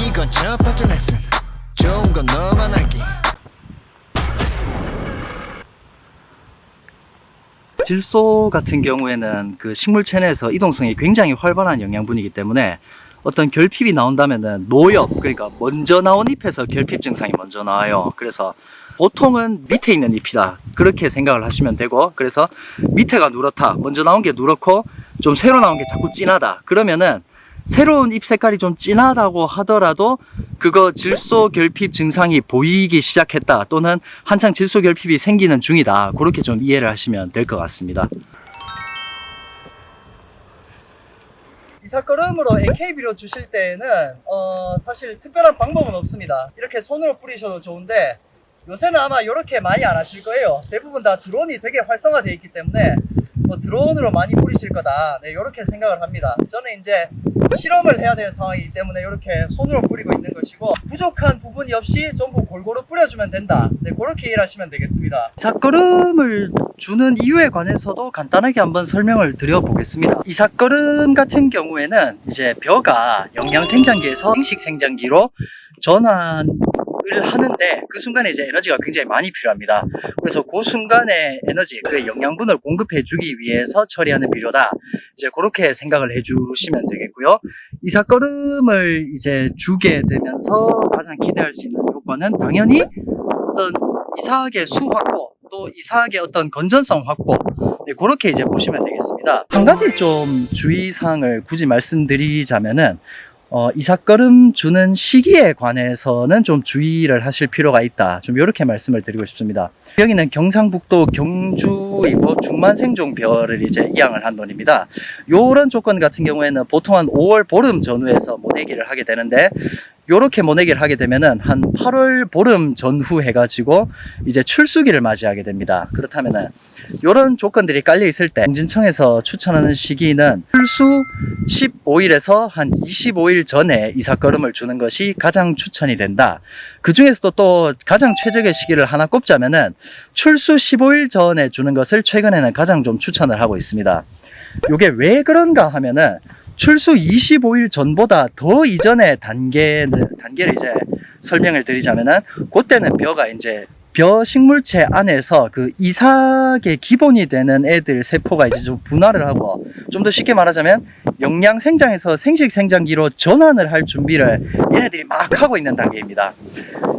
이건 첫 번째 레슨. 좋은 건 너만 알기. 질소 같은 경우에는 그 식물 체내에서 이동성이 굉장히 활발한 영양분이기 때문에 어떤 결핍이 나온다면은 노엽, 그러니까 먼저 나온 잎에서 결핍 증상이 먼저 나와요. 그래서 보통은 밑에 있는 잎이다, 그렇게 생각을 하시면 되고, 그래서 밑에가 누렇다, 먼저 나온 게 누렇고 좀 새로 나온 게 자꾸 진하다, 그러면은 새로운 잎 색깔이 좀 진하다고 하더라도 그거 질소 결핍 증상이 보이기 시작했다, 또는 한창 질소 결핍이 생기는 중이다, 그렇게 좀 이해를 하시면 될 것 같습니다. 이삭거름으로 AK비료 주실 때에는 사실 특별한 방법은 없습니다. 이렇게 손으로 뿌리셔도 좋은데 요새는 아마 이렇게 많이 안 하실 거예요. 대부분 다 드론이 되게 활성화되어 있기 때문에 드론으로 많이 뿌리실 거다, 네, 이렇게 생각을 합니다. 저는 이제 실험을 해야 되는 상황이기 때문에 이렇게 손으로 뿌리고 있는 것이고, 부족한 부분이 없이 전부 골고루 뿌려주면 된다, 네, 그렇게 이해하시면 되겠습니다. 이삭거름을 주는 이유에 관해서도 간단하게 한번 설명을 드려보겠습니다. 이삭거름 같은 경우에는 이제 벼가 영양생장기에서 생식생장기로 전환을 하는데 그 순간에 이제 에너지가 굉장히 많이 필요합니다. 그래서 그 순간에 에너지, 그 영양분을 공급해 주기 위해서 처리하는 비료다, 이제 그렇게 생각을 해 주시면 되겠고요. 이삭거름을 이제 주게 되면서 가장 기대할 수 있는 효과는 당연히 어떤 이삭의 수 확보, 또 이삭의 어떤 건전성 확보, 네, 그렇게 이제 보시면 되겠습니다. 한 가지 좀 주의사항을 굳이 말씀드리자면은 이삭거름 주는 시기에 관해서는 좀 주의를 하실 필요가 있다, 좀 이렇게 말씀을 드리고 싶습니다. 여기는 경상북도 경주이고 중만생종벼를 이제 이양을 한 논입니다. 요런 조건 같은 경우에는 보통 한 5월 보름 전후에서 모내기를 하게 되는데, 요렇게 모내기를 하게 되면은 한 8월 보름 전후 해가지고 이제 출수기를 맞이하게 됩니다. 그렇다면은 요런 조건들이 깔려 있을 때 공진청에서 추천하는 시기는 출수 15일에서 한 25일 전에 이삭거름을 주는 것이 가장 추천이 된다. 그 중에서도 또 가장 최적의 시기를 하나 꼽자면은 출수 15일 전에 주는 것을 최근에는 가장 좀 추천을 하고 있습니다. 요게 왜 그런가 하면은 출수 25일 전보다 더 이전의 단계를 이제 설명을 드리자면은, 그때는 벼가 이제 벼 식물체 안에서 그 이삭의 기본이 되는 애들 세포가 이제 좀 분화를 하고, 좀 더 쉽게 말하자면 영양 생장에서 생식 생장기로 전환을 할 준비를 얘네들이 막 하고 있는 단계입니다.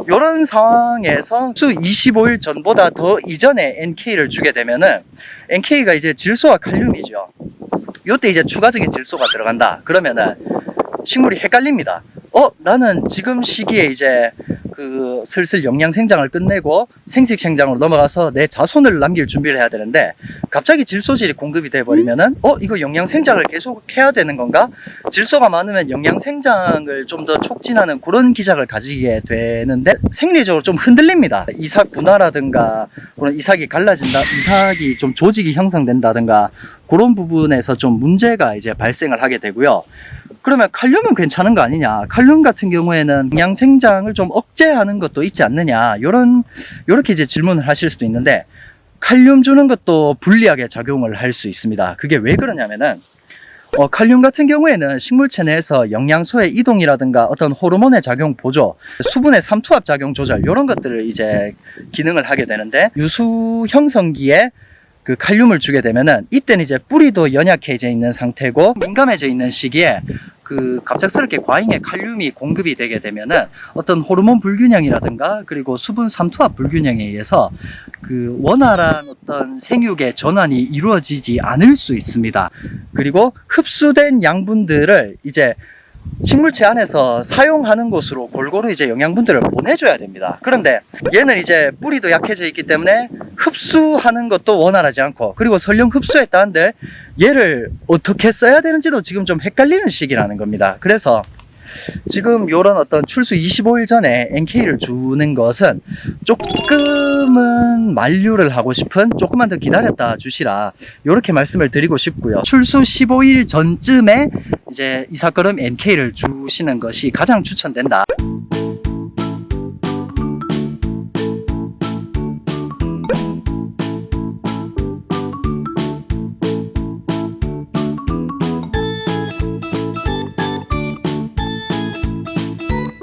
이런 상황에서 수 25일 전보다 더 이전에 NK를 주게 되면은, NK가 이제 질소와 칼륨이죠. 요때 이제 추가적인 질소가 들어간다 그러면은 식물이 헷갈립니다. 나는 지금 시기에 이제 그 슬슬 영양 생장을 끝내고 생식 생장으로 넘어가서 내 자손을 남길 준비를 해야 되는데 갑자기 질소질이 공급이 돼 버리면은 이거 영양 생장을 계속 해야 되는 건가? 질소가 많으면 영양 생장을 좀 더 촉진하는 그런 기작을 가지게 되는데 생리적으로 좀 흔들립니다. 이삭 분화라든가 그런 이삭이 갈라진다, 이삭이 좀 조직이 형성된다든가 그런 부분에서 좀 문제가 이제 발생을 하게 되고요. 그러면 칼륨은 괜찮은 거 아니냐, 칼륨 같은 경우에는 영양 생장을 좀 억제하는 것도 있지 않느냐, 요렇게 이제 질문을 하실 수도 있는데, 칼륨 주는 것도 불리하게 작용을 할 수 있습니다. 그게 왜 그러냐면은 칼륨 같은 경우에는 식물체 내에서 영양소의 이동이라든가 어떤 호르몬의 작용 보조, 수분의 삼투압 작용 조절, 이런 것들을 이제 기능을 하게 되는데, 유수 형성기에 그 칼륨을 주게 되면은 이때는 이제 뿌리도 연약해져 있는 상태고 민감해져 있는 시기에 그 갑작스럽게 과잉의 칼륨이 공급이 되게 되면은 어떤 호르몬 불균형이라든가 그리고 수분 삼투압 불균형에 의해서 그 원활한 어떤 생육의 전환이 이루어지지 않을 수 있습니다. 그리고 흡수된 양분들을 이제 식물체 안에서 사용하는 곳으로 골고루 이제 영양분들을 보내줘야 됩니다. 그런데 얘는 이제 뿌리도 약해져 있기 때문에 흡수하는 것도 원활하지 않고, 그리고 설령 흡수했다 한들 얘를 어떻게 써야 되는지도 지금 좀 헷갈리는 시기라는 겁니다. 그래서 지금 요런 어떤 출수 25일 전에 NK를 주는 것은 조금은 만류를 하고 싶은, 조금만 더 기다렸다 주시라, 요렇게 말씀을 드리고 싶고요. 출수 15일 전쯤에 이제 이삭거름 NK를 주시는 것이 가장 추천된다.